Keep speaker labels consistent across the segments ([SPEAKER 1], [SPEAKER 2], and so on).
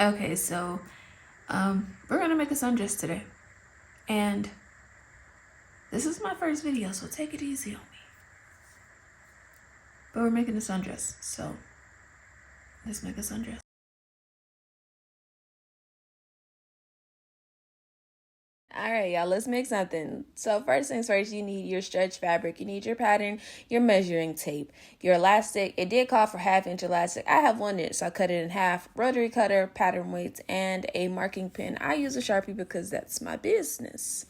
[SPEAKER 1] Okay, so we're gonna make a sundress today, and this is my first video, so take it easy on me. But we're making a sundress, so let's make a sundress. All right, y'all, let's make something. So first things first, you need your stretch fabric, you need your pattern, your measuring tape, your elastic. It did call for 1/2 inch elastic. I have 1 inch, so I cut it in half. Rotary cutter, pattern weights, and a marking pen. I use a Sharpie because that's my business.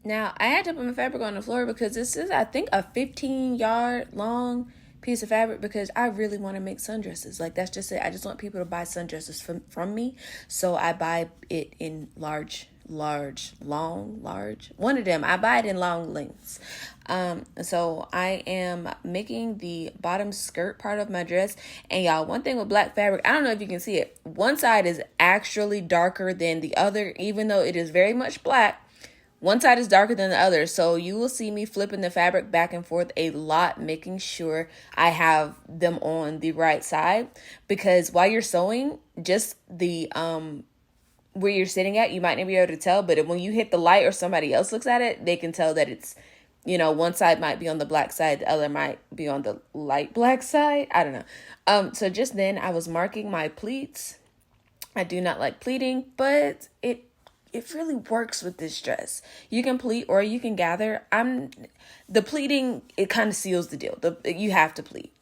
[SPEAKER 1] Now, I had to put my fabric on the floor because this is, I think, a 15-yard long piece of fabric because I really want to make sundresses. Like, that's just it. I just want people to buy sundresses from me. So I buy it in large. One of them, I buy it in long lengths. So I am making the bottom skirt part of my dress. And y'all, one thing with black fabric, I don't know if you can see it. One side is actually darker than the other, even though it is very much black. One side is darker than the other, so you will see me flipping the fabric back and forth a lot, making sure I have them on the right side. Because while you're sewing, just the where you're sitting at, you might not be able to tell, but when you hit the light or somebody else looks at it, they can tell that it's, one side might be on the black side, the other might be on the light black side. I don't know. So just then I was marking my pleats. I do not like pleating, but it really works with this dress. You can pleat or you can gather. The pleating, it kind of seals the deal. You have to pleat.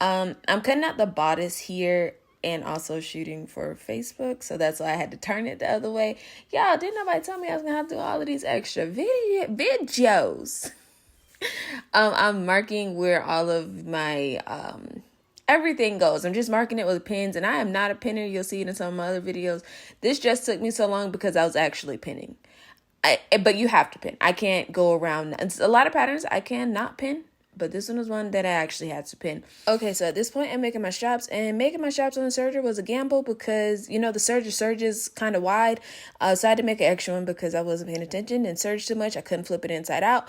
[SPEAKER 1] I'm cutting out the bodice here and also shooting for Facebook, so that's why I had to turn it the other way. Y'all, didn't nobody tell me I was gonna have to do all of these extra videos. I'm marking where all of my everything goes. I'm just marking it with pins, and I am not a pinner. You'll see it in some of my other videos. This just took me so long because I was actually pinning. But you have to pin. I can't go around. It's a lot of patterns I can not pin, but this one was one that I actually had to pin. Okay, so at this point, I'm making my straps, and making my straps on the serger was a gamble because, the serger is kind of wide. So I had to make an extra one because I wasn't paying attention and serged too much. I couldn't flip it inside out.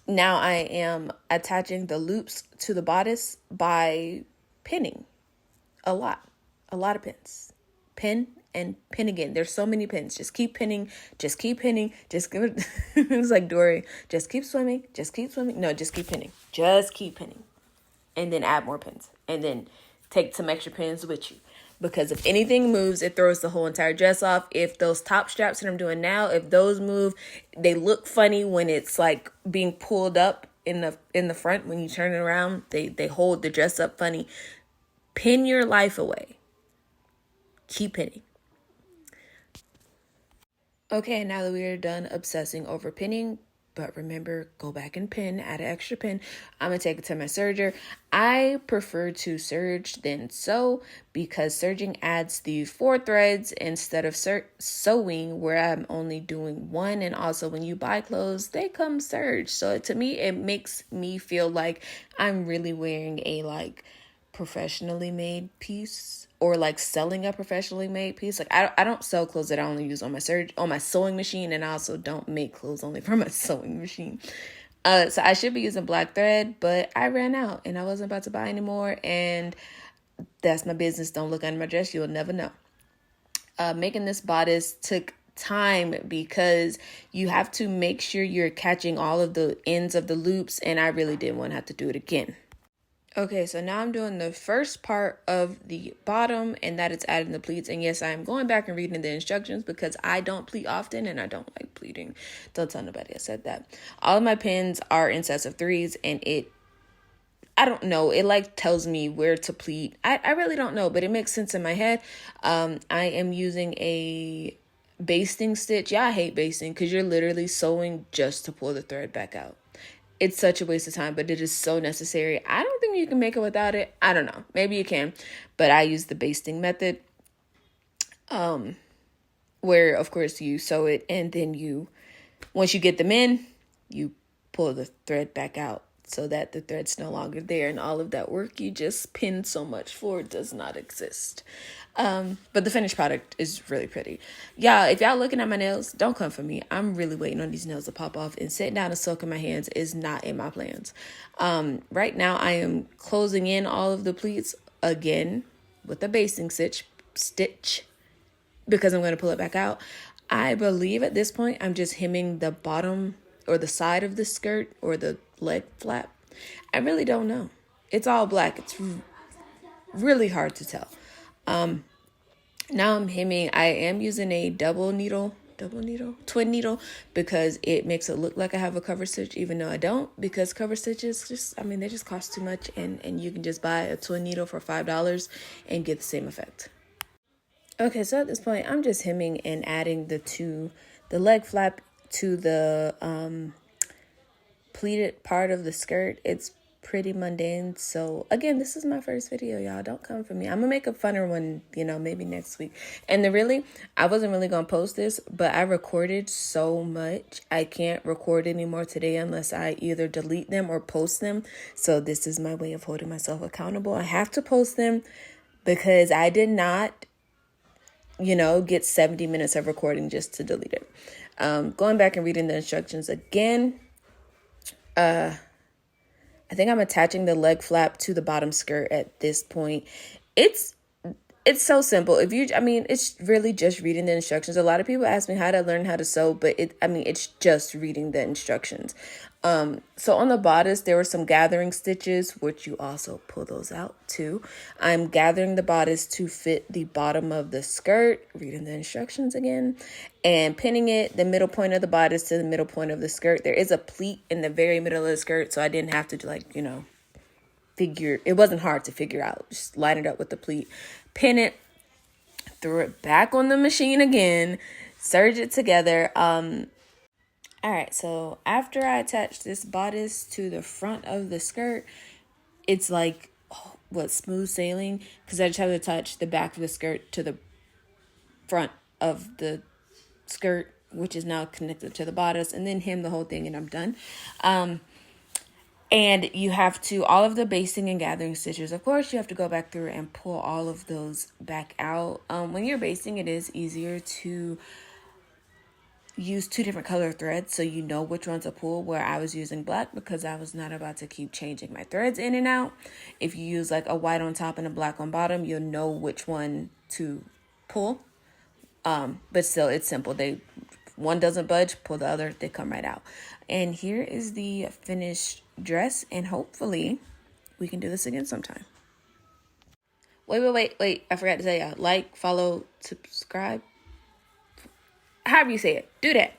[SPEAKER 1] Now I am attaching the loops to the bodice by pinning a lot of pins. Pin and pin again. There's so many pins. Just keep pinning. Just keep pinning. Just give it. It's like Dory. Just keep swimming. Just keep swimming. No, just keep pinning. Just keep pinning. And then add more pins. And then take some extra pins with you. Because if anything moves, it throws the whole entire dress off. If those top straps that I'm doing now, if those move, they look funny when it's like being pulled up in the front. When you turn it around, they hold the dress up funny. Pin your life away. Keep pinning. Okay, now that we are done obsessing over pinning, but remember, go back and pin, add an extra pin. I'm going to take it to my serger. I prefer to serge than sew because serging adds the 4 threads instead of sewing where I'm only doing 1. And also when you buy clothes, they come serged. So to me, it makes me feel like I'm really wearing a professionally made piece or selling a professionally made piece. Like I don't sell clothes that I only use on my sewing machine, and I also don't make clothes only for my sewing machine. So I should be using black thread, but I ran out and I wasn't about to buy anymore, and that's my business. Don't look under my dress, you'll never know. Making this bodice took time because you have to make sure you're catching all of the ends of the loops, and I really didn't want to have to do it again. Okay, so now I'm doing the first part of the bottom, and that is adding the pleats. And yes, I am going back and reading the instructions because I don't pleat often and I don't like pleating. Don't tell nobody I said that. All of my pins are in sets of 3s, and I don't know, it tells me where to pleat. I really don't know, but it makes sense in my head. I am using a basting stitch. Yeah, I hate basting because you're literally sewing just to pull the thread back out. It's such a waste of time, but it is so necessary. I don't think you can make it without it. I don't know. Maybe you can, but I use the basting method, where of course you sew it and then once you get them in, you pull the thread back out so that the thread's no longer there, and all of that work you just pinned so much for does not exist. But the finished product is really pretty. Yeah, if y'all looking at my nails, don't come for me. I'm really waiting on these nails to pop off, and sitting down and soaking my hands is not in my plans. Right now I am closing in all of the pleats again with a basting stitch stitch because I'm going to pull it back out. I believe at this point I'm just hemming the bottom or the side of the skirt or the leg flap. I really don't know. It's all black. It's really hard to tell. Now I'm hemming. I am using a twin needle, because it makes it look like I have a cover stitch, even though I don't, because cover stitches they just cost too much, and you can just buy a twin needle for $5 and get the same effect. Okay, so at this point, I'm just hemming and adding the leg flap to the pleated part of the skirt. It's pretty mundane. So again, this is my first video, y'all. Don't come for me. I'm gonna make a funner one, maybe next week. And I wasn't really gonna post this, but I recorded so much. I can't record anymore today unless I either delete them or post them. So this is my way of holding myself accountable. I have to post them because I did not get 70 minutes of recording just to delete it. Going back and reading the instructions again, I think I'm attaching the leg flap to the bottom skirt at this point. It's so simple. It's really just reading the instructions. A lot of people ask me how to learn how to sew, but it's just reading the instructions. So on the bodice, there were some gathering stitches, which you also pull those out too. I'm gathering the bodice to fit the bottom of the skirt, reading the instructions again, and pinning the middle point of the bodice to the middle point of the skirt. There is a pleat in the very middle of the skirt, so I didn't have to it wasn't hard to figure out. Just line it up with the pleat, pin it, throw it back on the machine again, serge it together. All right, so after I attach this bodice to the front of the skirt, it's like, smooth sailing, because I just have to attach the back of the skirt to the front of the skirt, which is now connected to the bodice, and then hem the whole thing, and I'm done. And you have to, all of the basting and gathering stitches, of course, you have to go back through and pull all of those back out. When you're basting, it is easier to use 2 different color threads so you know which one to pull, where I was using black because I was not about to keep changing my threads in and out. If you use like a white on top and a black on bottom, you'll know which one to pull. But still, it's simple. One doesn't budge, pull the other, they come right out. And here is the finished dress, and hopefully we can do this again sometime. Wait, I forgot to tell y'all, like, follow, subscribe, however you say it, do that.